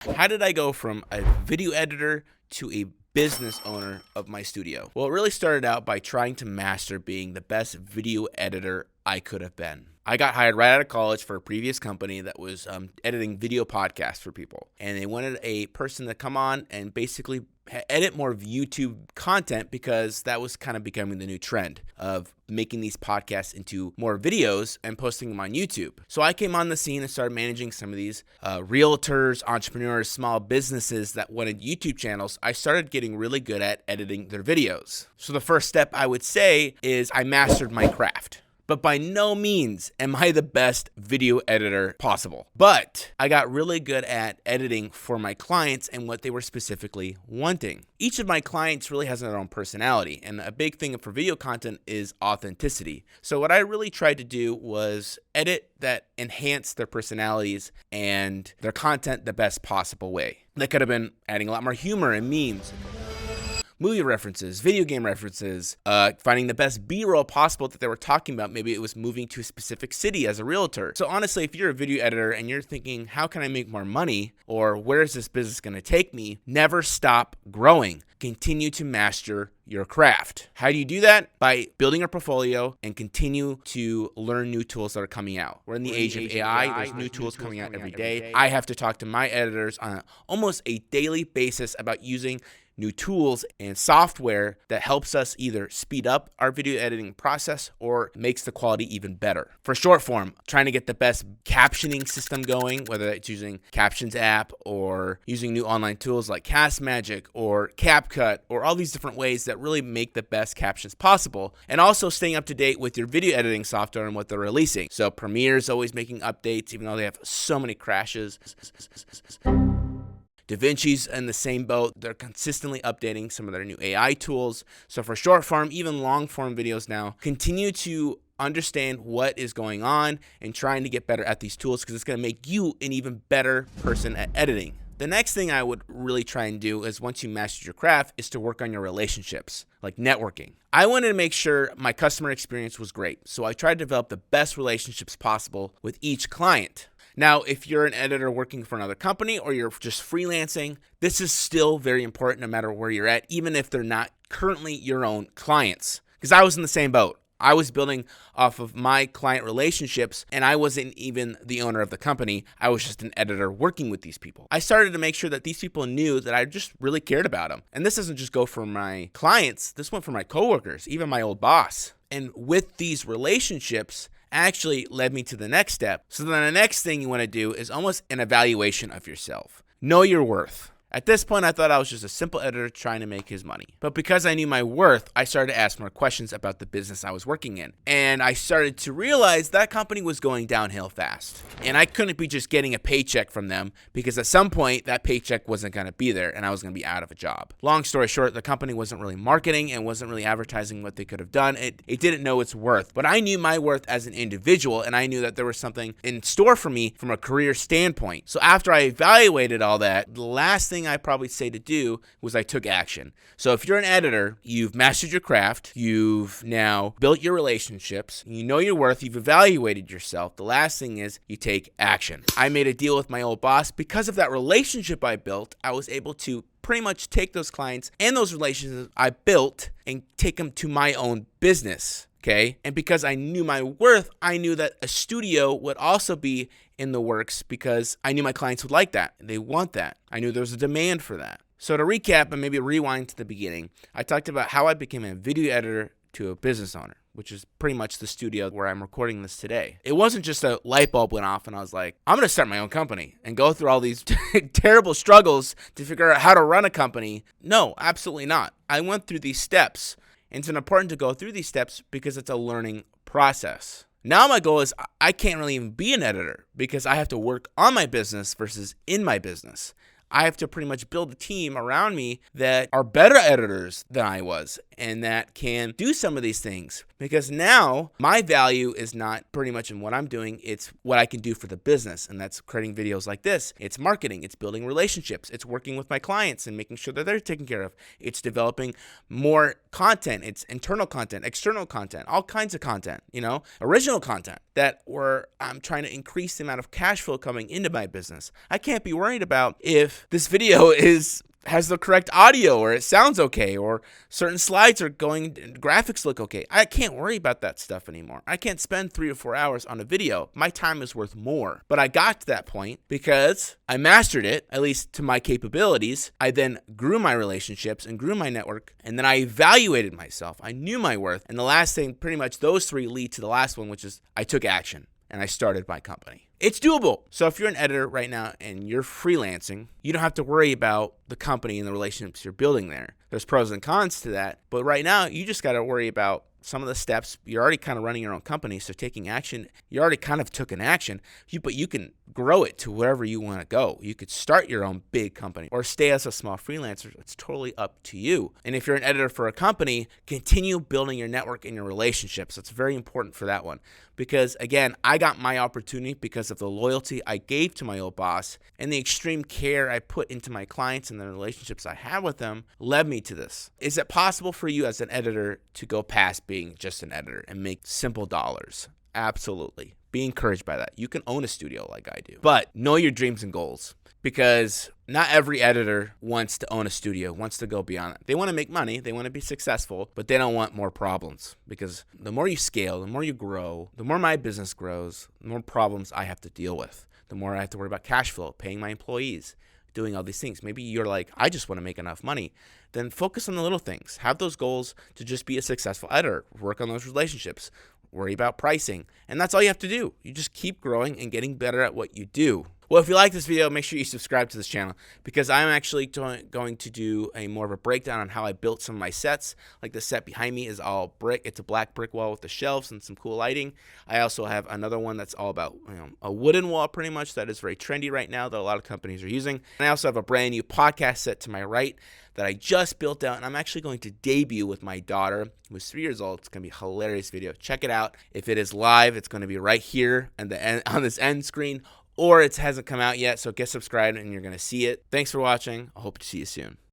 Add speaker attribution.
Speaker 1: How did I go from a video editor to a business owner of my studio? Well, it really started out by trying to master being the best video editor I could have been. I got hired right out of college for a previous company that was editing video podcasts for people. And they wanted a person to come on and basically edit more YouTube content because that was kind of becoming the new trend of making these podcasts into more videos and posting them on YouTube. So I came on the scene and started managing some of these realtors, entrepreneurs, small businesses that wanted YouTube channels. I started getting really good at editing their videos. So the first step I would say is I mastered my craft. But by no means am I the best video editor possible. But I got really good at editing for my clients and what they were specifically wanting. Each of my clients really has their own personality, and a big thing for video content is authenticity. So what I really tried to do was edit that enhanced their personalities and their content the best possible way. That could have been adding a lot more humor and memes, movie references, video game references, finding the best B-roll possible that they were talking about. Maybe it was moving to a specific city as a realtor. So honestly, if you're a video editor and you're thinking, how can I make more money? Or where is this business going to take me? Never stop growing. Continue to master your craft. How do you do that? By building a portfolio and continue to learn new tools that are coming out. We're in the age of AI. There's new tools coming out every day. I have to talk to my editors on almost a daily basis about using new tools and software that helps us either speed up our video editing process or makes the quality even better. For short form, trying to get the best captioning system going, whether it's using Captions app or using new online tools like CastMagic or CapCut or all these different ways that really make the best captions possible. And also staying up to date with your video editing software and what they're releasing. So Premiere is always making updates, even though they have so many crashes. DaVinci's in the same boat. They're consistently updating some of their new AI tools. So for short form, even long form videos now, continue to understand what is going on and trying to get better at these tools because it's going to make you an even better person at editing. The next thing I would really try and do is once you master your craft is to work on your relationships, like networking. I wanted to make sure my customer experience was great. So I tried to develop the best relationships possible with each client. Now, if you're an editor working for another company or you're just freelancing, this is still very important no matter where you're at, even if they're not currently your own clients. Because I was in the same boat. I was building off of my client relationships, and I wasn't even the owner of the company. I was just an editor working with these people. I started to make sure that these people knew that I just really cared about them. And this doesn't just go for my clients. This went for my coworkers, even my old boss. And with these relationships, actually led me to the next step. So then the next thing you want to do is almost an evaluation of yourself. Know your worth. At this point, I thought I was just a simple editor trying to make his money. But because I knew my worth, I started to ask more questions about the business I was working in. And I started to realize that company was going downhill fast. And I couldn't be just getting a paycheck from them because at some point, that paycheck wasn't going to be there and I was going to be out of a job. Long story short, the company wasn't really marketing and wasn't really advertising what they could have done. It didn't know its worth. But I knew my worth as an individual and I knew that there was something in store for me from a career standpoint. So after I evaluated all that, the last thing I probably say to do was I took action. So if you're an editor, you've mastered your craft, you've now built your relationships, you know your worth, you've evaluated yourself. The last thing is you take action. I made a deal with my old boss. Because of that relationship I built, I was able to pretty much take those clients and those relationships I built and take them to my own business. Okay. And because I knew my worth, I knew that a studio would also be in the works because I knew my clients would like that. They want that. I knew there was a demand for that. So to recap and maybe rewind to the beginning, I talked about how I became a video editor to a business owner, which is pretty much the studio where I'm recording this today. It wasn't just a light bulb went off and I was like, I'm going to start my own company and go through all these terrible struggles to figure out how to run a company. No, absolutely not. I went through these steps. And it's important to go through these steps because it's a learning process. Now my goal is I can't really even be an editor because I have to work on my business versus in my business. I have to pretty much build a team around me that are better editors than I was and that can do some of these things. Because now my value is not pretty much in what I'm doing, it's what I can do for the business. And that's creating videos like this. It's marketing, it's building relationships, it's working with my clients and making sure that they're taken care of. It's developing more content, it's internal content, external content, all kinds of content, original content that where I'm trying to increase the amount of cash flow coming into my business. I can't be worried about if this video has the correct audio or it sounds okay or certain slides are going, graphics look okay. I can't worry about that stuff anymore. I can't spend 3 or 4 hours on a video. My time is worth more. But I got to that point because I mastered it, at least to my capabilities. I then grew my relationships and grew my network, and then I evaluated myself. I knew my worth. And the last thing, pretty much those 3 lead to the last one, which is I took action and I started my company. It's doable. So if you're an editor right now and you're freelancing, you don't have to worry about the company and the relationships you're building there. There's pros and cons to that. But right now, you just got to worry about some of the steps. You're already kind of running your own company, so taking action, you already kind of took an action, but you can grow it to wherever you want to go. You could start your own big company or stay as a small freelancer. It's totally up to you. And if you're an editor for a company, continue building your network and your relationships. It's very important for that one because, again, I got my opportunity because of the loyalty I gave to my old boss and the extreme care I put into my clients and the relationships I had with them led me to this. Is it possible for you as an editor to go past being just an editor and make simple dollars? Absolutely. Be encouraged by that. You can own a studio like I do, but know your dreams and goals because not every editor wants to own a studio, wants to go beyond it. They want to make money, they want to be successful, but they don't want more problems because the more you scale, the more you grow, the more my business grows, the more problems I have to deal with, the more I have to worry about cash flow, paying my employees, doing all these things. Maybe you're like, I just want to make enough money. Then focus on the little things. Have those goals to just be a successful editor. Work on those relationships. Worry about pricing. And that's all you have to do. You just keep growing and getting better at what you do. Well, if you like this video, make sure you subscribe to this channel because I'm actually going to do a more of a breakdown on how I built some of my sets. Like the set behind me is all brick. It's a black brick wall with the shelves and some cool lighting. I also have another one that's all about a wooden wall pretty much that is very trendy right now that a lot of companies are using. And I also have a brand new podcast set to my right that I just built out and I'm actually going to debut with my daughter who's 3 years old. It's going to be a hilarious video. Check it out. If it is live, it's going to be right here on this end screen. Or it hasn't come out yet, so get subscribed and you're going to see it. Thanks for watching. I hope to see you soon.